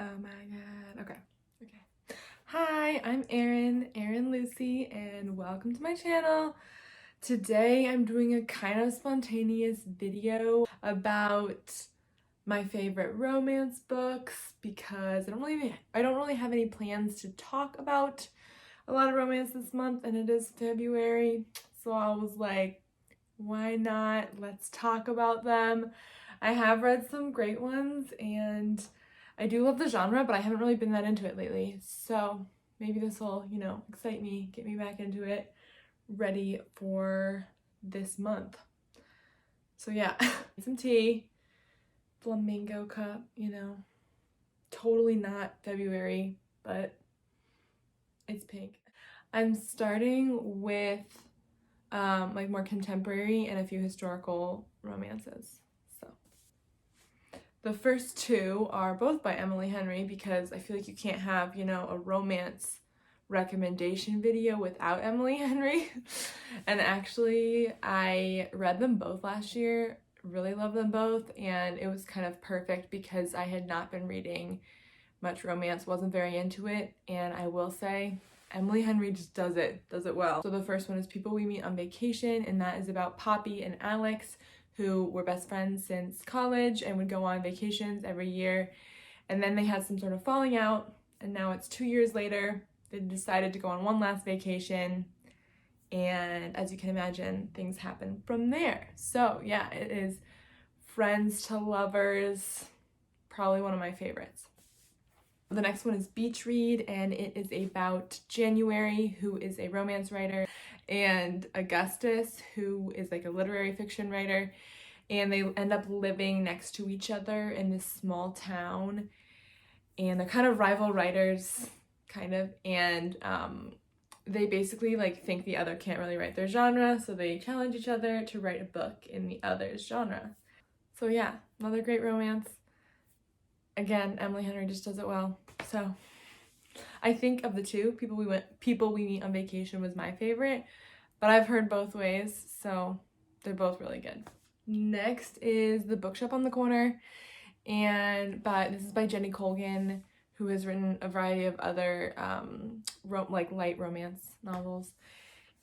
Oh my god. Okay. Hi, I'm Erin Lucy, and welcome to my channel. Today I'm doing a kind of spontaneous video about my favorite romance books because I don't really have any plans to talk about a lot of romance this month, and it is February. So I was like, why not? Let's talk about them. I have read some great ones, and I do love the genre, but I haven't really been that into it lately. So maybe this will, excite me, get me back into it, ready for this month. So yeah, some tea, flamingo cup, totally not February, but it's pink. I'm starting with like more contemporary and a few historical romances. So the first two are both by Emily Henry because I feel like you can't have, a romance recommendation video without Emily Henry. And actually, I read them both last year, really loved them both, and it was kind of perfect because I had not been reading much romance, wasn't very into it, and I will say Emily Henry just does it well. So the first one is People We Meet on Vacation, and that is about Poppy and Alex, who were best friends since college and would go on vacations every year. And then they had some sort of falling out, and now it's 2 years later. They decided to go on one last vacation, and as you can imagine, things happen from there. So yeah, it is friends to lovers, probably one of my favorites. The next one is Beach Read, and it is about January, who is a romance writer, and Augustus, who is like a literary fiction writer, and they end up living next to each other in this small town, and they're kind of rival writers, and they basically like think the other can't really write their genre, so they challenge each other to write a book in the other's genre. So yeah, another great romance. Again, Emily Henry just does it well. So I think of the two, People We Meet on Vacation was my favorite, but I've heard both ways, so they're both really good. Next is The Bookshop on the Corner, and this is by Jenny Colgan, who has written a variety of other light romance novels.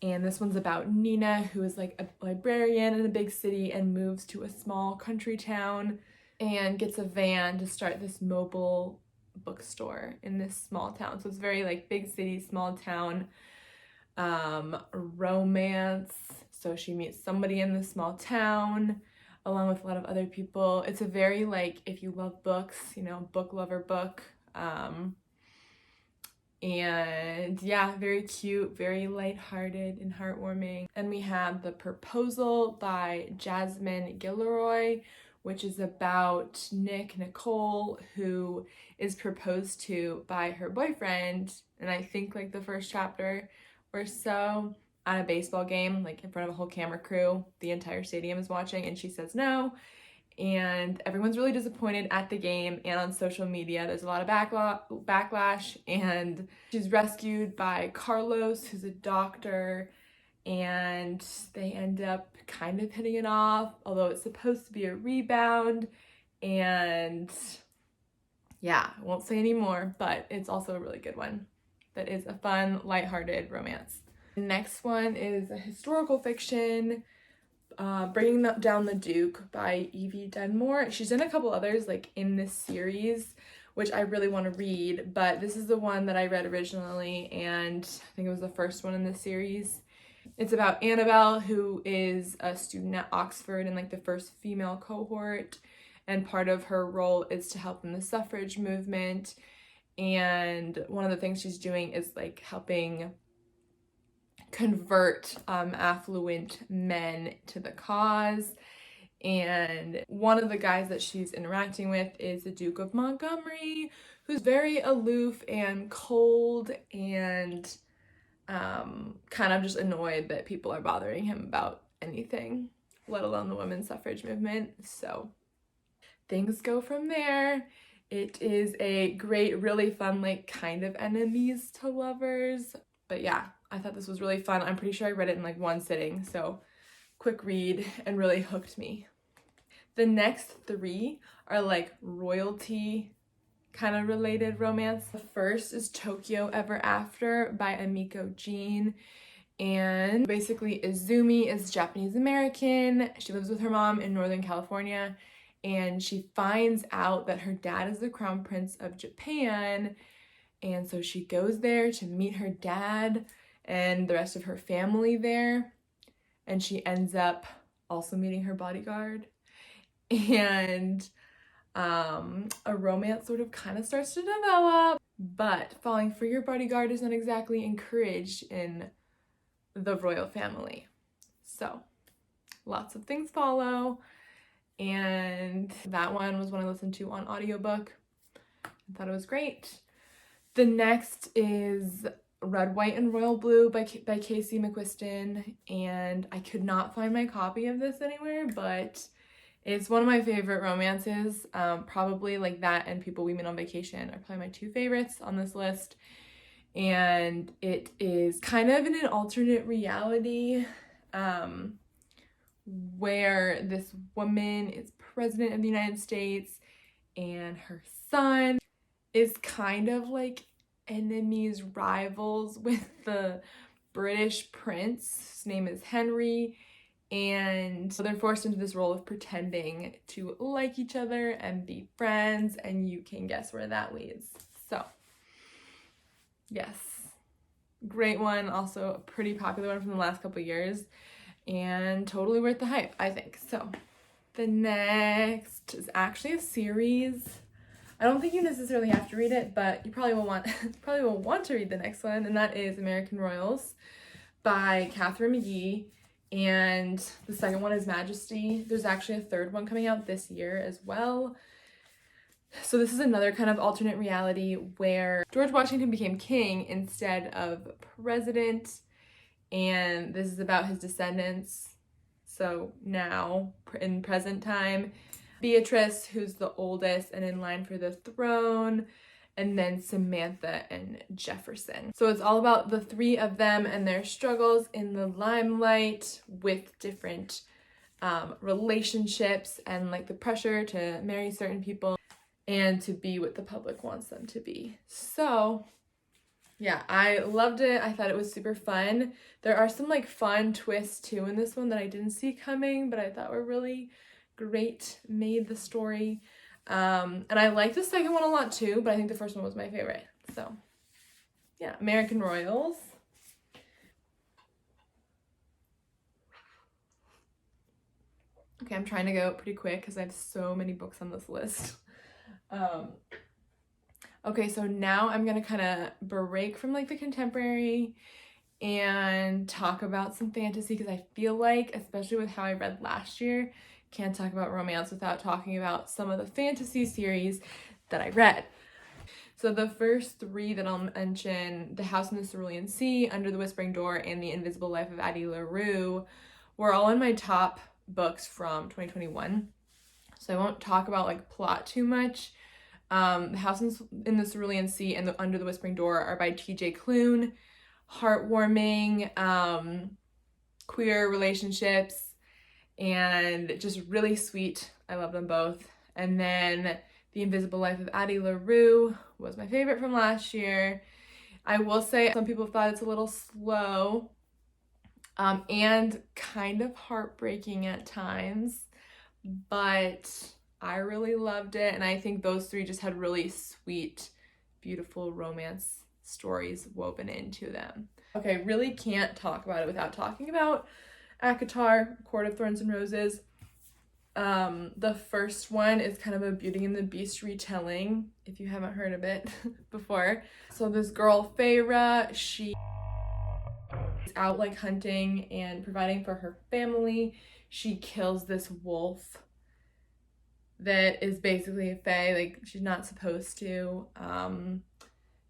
And this one's about Nina, who is like a librarian in a big city and moves to a small country town and gets a van to start this mobile bookstore in this small town. So it's very like big city, small town romance. So she meets somebody in this small town along with a lot of other people. It's a very like, if you love books, book lover book. And yeah, very cute, very lighthearted and heartwarming. And we have The Proposal by Jasmine Gilroy, which is about Nicole, who is proposed to by her boyfriend, and I think like the first chapter or so, at a baseball game, like in front of a whole camera crew. The entire stadium is watching, and she says no. And everyone's really disappointed at the game and on social media. There's a lot of backlash, and she's rescued by Carlos, who's a doctor, and they end up kind of hitting it off, although it's supposed to be a rebound. And yeah, I won't say any more, but it's also a really good one. That is a fun, lighthearted romance. The next one is a historical fiction, Bringing Down the Duke by Evie Dunmore. She's done a couple others like in this series, which I really want to read, but this is the one that I read originally, and I think it was the first one in the series. It's about Annabelle, who is a student at Oxford in like the first female cohort, and part of her role is to help in the suffrage movement. And one of the things she's doing is like helping convert affluent men to the cause. And one of the guys that she's interacting with is the Duke of Montgomery, who's very aloof and cold and kind of just annoyed that people are bothering him about anything, let alone the women's suffrage movement. So things go from there. It is a great, really fun, like kind of enemies to lovers. But yeah, I thought this was really fun. I'm pretty sure I read it in like one sitting, so quick read and really hooked me. The next three are like royalty kind of related romance. The first is Tokyo Ever After by Amiko Jean. And basically Izumi is Japanese American. She lives with her mom in Northern California, and she finds out that her dad is the crown prince of Japan. And so she goes there to meet her dad and the rest of her family there. And she ends up also meeting her bodyguard. And a romance sort of kind of starts to develop. But falling for your bodyguard is not exactly encouraged in the royal family. So lots of things follow. And that one was one I listened to on audiobook. I thought it was great. The next is Red, White, and Royal Blue by Casey McQuiston, and I could not find my copy of this anywhere, but it's one of my favorite romances. Probably like that and People We Meet on Vacation are probably my two favorites on this list. And it is kind of in an alternate reality where this woman is president of the United States and her son is kind of like enemies, rivals with the British prince. His name is Henry, and so they're forced into this role of pretending to like each other and be friends, and you can guess where that leads. So yes, great one. Also a pretty popular one from the last couple years, and totally worth the hype, I think. So the next is actually a series. I don't think you necessarily have to read it, but you probably will want to read the next one, and that is American Royals by Catherine McGee. And the second one is Majesty. There's actually a third one coming out this year as well. So this is another kind of alternate reality where George Washington became king instead of president, and this is about his descendants. So now, in present time, Beatrice, who's the oldest and in line for the throne, and then Samantha and Jefferson. So it's all about the three of them and their struggles in the limelight with different relationships and like the pressure to marry certain people and to be what the public wants them to be. So yeah, I loved it. I thought it was super fun. There are some like fun twists too in this one that I didn't see coming, but I thought were really great, made the story. And I like the second one a lot too, but I think the first one was my favorite. So yeah, American Royals. Okay, I'm trying to go pretty quick because I have so many books on this list. Okay, so now I'm gonna kind of break from like the contemporary and talk about some fantasy, because I feel like, especially with how I read last year, can't talk about romance without talking about some of the fantasy series that I read. So the first three that I'll mention, The House in the Cerulean Sea, Under the Whispering Door, and The Invisible Life of Addie LaRue, were all in my top books from 2021. So I won't talk about like plot too much. The House in the Cerulean Sea and Under the Whispering Door are by T.J. Klune. Heartwarming, queer relationships, and just really sweet. I love them both. And then The Invisible Life of Addie LaRue was my favorite from last year. I will say some people thought it's a little slow and kind of heartbreaking at times, but I really loved it, and I think those three just had really sweet, beautiful romance stories woven into them. Okay, really can't talk about it without talking about ACOTAR, Court of Thorns and Roses. The first one is kind of a Beauty and the Beast retelling, if you haven't heard of it before. So this girl, Feyre, she is out like hunting and providing for her family. She kills this wolf that is basically a fae, like she's not supposed to,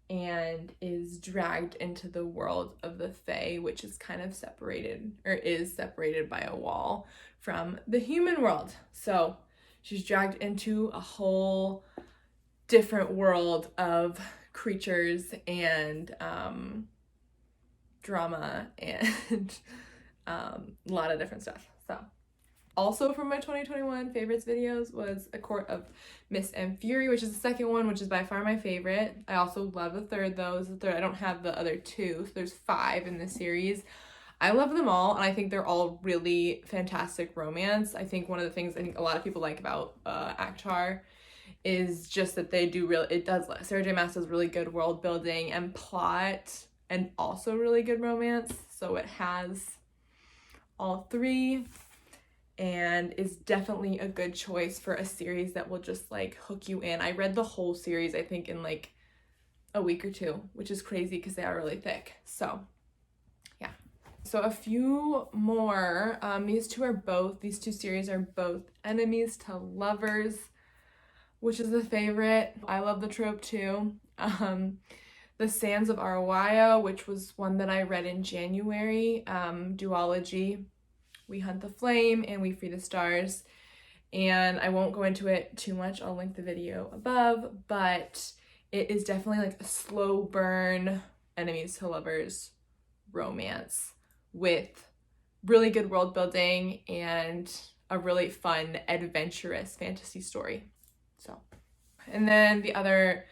and is dragged into the world of the fae, which is kind of separated, or is separated by a wall from the human world. So she's dragged into a whole different world of creatures and drama and a lot of different stuff. So also from my 2021 favorites videos was A Court of Mist and Fury, which is the second one, which is by far my favorite. I also love the third though. Is the third. I don't have the other two, so there's 5 in this series. I love them all, and I think they're all really fantastic romance. I think one of the things I think a lot of people like about ACOTAR is just that they do Sarah J. Maas does really good world building and plot, and also really good romance. So it has all 3, and is definitely a good choice for a series that will just like hook you in. I read the whole series, I think, in like a week or 2, which is crazy because they are really thick. So yeah. So a few more. These two series are both enemies to lovers, which is a favorite. I love the trope too. The Sands of Arawiya, which was one that I read in January. Duology. We Hunt the Flame and We Free the Stars. And I won't go into it too much. I'll link the video above, but it is definitely like a slow burn enemies to lovers romance with really good world building and a really fun, adventurous fantasy story. So, and then the other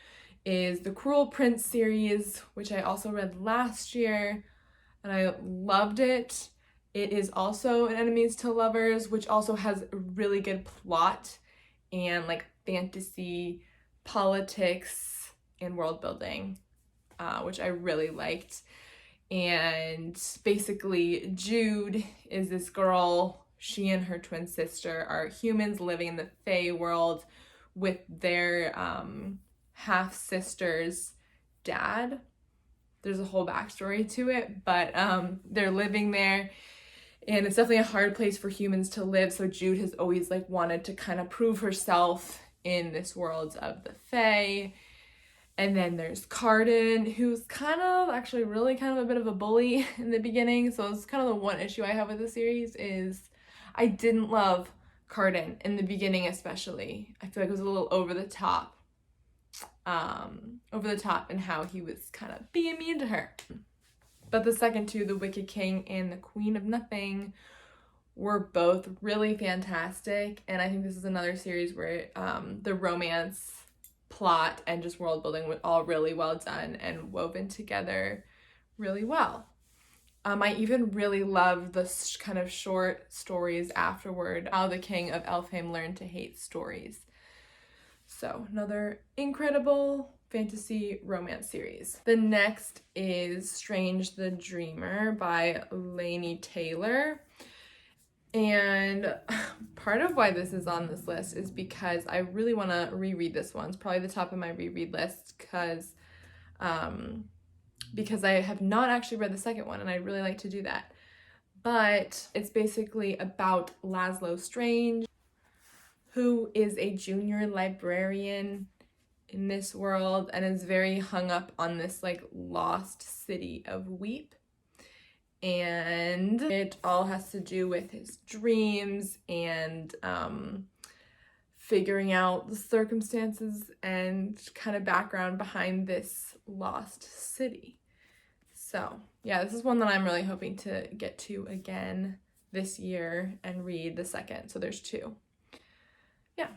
is the Cruel Prince series, which I also read last year, and I loved it. It is also an enemies to lovers, which also has a really good plot and like fantasy, politics, and world building, which I really liked. And basically Jude is this girl. She and her twin sister are humans living in the Fae world with their half-sister's dad. There's a whole backstory to it, but they're living there, and it's definitely a hard place for humans to live. So Jude has always like wanted to kind of prove herself in this world of the Fae. And then there's Carden, who's really kind of a bit of a bully in the beginning. So it's kind of the one issue I have with the series is I didn't love Carden in the beginning, especially. I feel like it was a little over the top in how he was kind of being mean to her. But the second two, The Wicked King and The Queen of Nothing, were both really fantastic. And I think this is another series where the romance, plot, and just world building was all really well done and woven together really well. I even really loved the kind of short stories afterward, How the King of Elfheim Learned to Hate stories. So another incredible fantasy romance series. The next is Strange the Dreamer by Laini Taylor. And part of why this is on this list is because I really want to reread this one. It's probably the top of my reread list because I have not actually read the second one, and I'd really like to do that. But it's basically about Laszlo Strange, who is a junior librarian in this world and is very hung up on this like lost city of Weep. And it all has to do with his dreams and figuring out the circumstances and kind of background behind this lost city. So yeah, this is one that I'm really hoping to get to again this year and read the second. So there's 2. Yeah.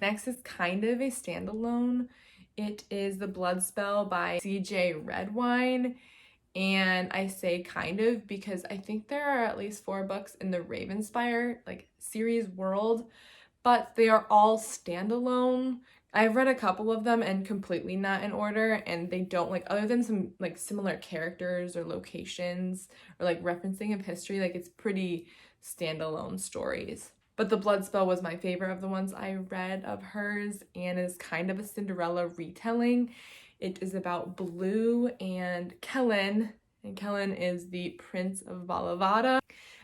Next is kind of a standalone. It is The Blood Spell by C.J. Redwine. And I say kind of because I think there are at least 4 books in the Ravenspire like series world, but they are all standalone. I've read a couple of them and completely not in order, and they don't like, other than some like similar characters or locations or like referencing of history, like it's pretty standalone stories. But The Blood Spell was my favorite of the ones I read of hers, and is kind of a Cinderella retelling. It is about Blue and Kellen, and Kellen is the Prince of Balavada,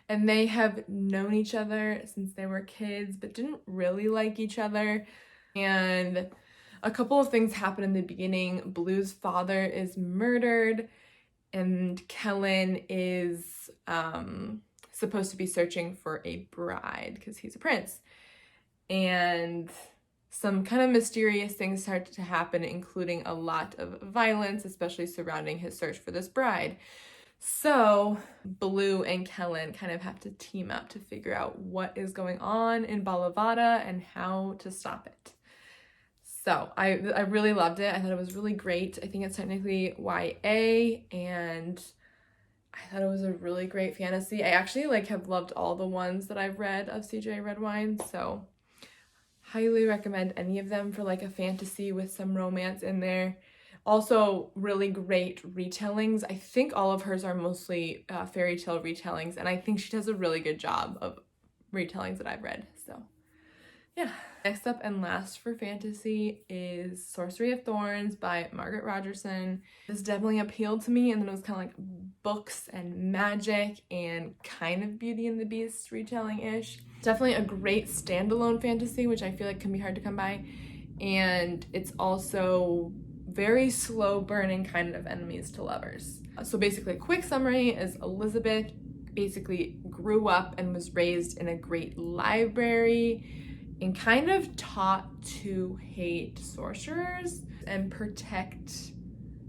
and they have known each other since they were kids, but didn't really like each other. And a couple of things happen in the beginning. Blue's father is murdered, and Kellen is supposed to be searching for a bride because he's a prince. And some kind of mysterious things start to happen, including a lot of violence, especially surrounding his search for this bride. So Blue and Kellen kind of have to team up to figure out what is going on in Balavada and how to stop it. So I really loved it. I thought it was really great. I think it's technically YA, and I thought it was a really great fantasy. I actually like have loved all the ones that I've read of CJ Redwine, so highly recommend any of them for like a fantasy with some romance in there. Also really great retellings. I think all of hers are mostly fairy tale retellings, and I think she does a really good job of retellings that I've read. So yeah. Next up and last for fantasy is Sorcery of Thorns by Margaret Rogerson. This definitely appealed to me, and then it was kind of like books and magic and kind of Beauty and the Beast retelling-ish. Definitely a great standalone fantasy, which I feel like can be hard to come by. And it's also very slow burning kind of enemies to lovers. So basically a quick summary is Elizabeth basically grew up and was raised in a great library and kind of taught to hate sorcerers and protect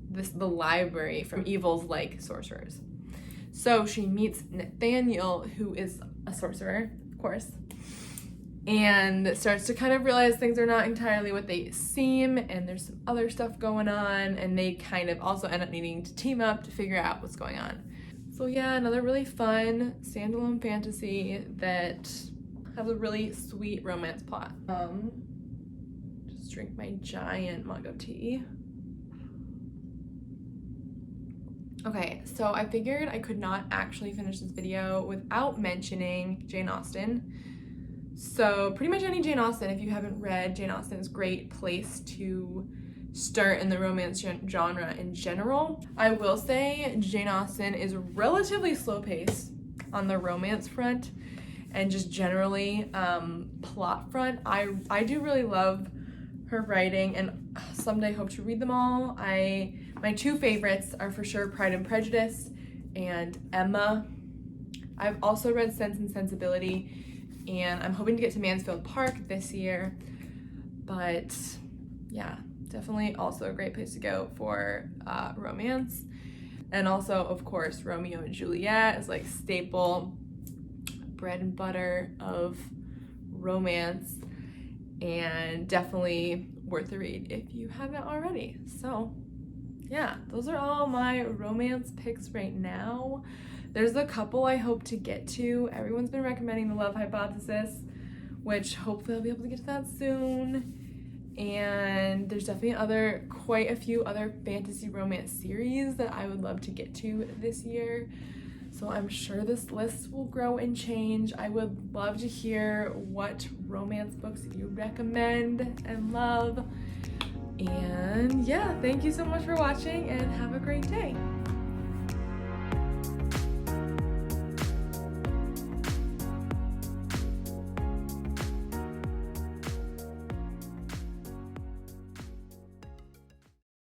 the library from evils like sorcerers. So she meets Nathaniel, who is a sorcerer, of course, and starts to kind of realize things are not entirely what they seem, and there's some other stuff going on, and they kind of also end up needing to team up to figure out what's going on. So yeah, another really fun standalone fantasy that has a really sweet romance plot. Just drink my giant mug of tea. Okay, so I figured I could not actually finish this video without mentioning Jane Austen. So pretty much any Jane Austen, if you haven't read Jane Austen, is a great place to start in the romance genre in general. I will say Jane Austen is relatively slow paced on the romance front, and just generally plot front. I do really love her writing, and someday hope to read them all. My two favorites are for sure Pride and Prejudice and Emma. I've also read Sense and Sensibility, and I'm hoping to get to Mansfield Park this year. But yeah, definitely also a great place to go for romance. And also, of course, Romeo and Juliet is like staple bread and butter of romance, and definitely worth a read if you haven't already. So yeah, those are all my romance picks right now. There's a couple I hope to get to. Everyone's been recommending The Love Hypothesis, which hopefully I'll be able to get to that soon. And there's definitely quite a few other fantasy romance series that I would love to get to this year. So I'm sure this list will grow and change. I would love to hear what romance books you recommend and love. And yeah, thank you so much for watching, and have a great day.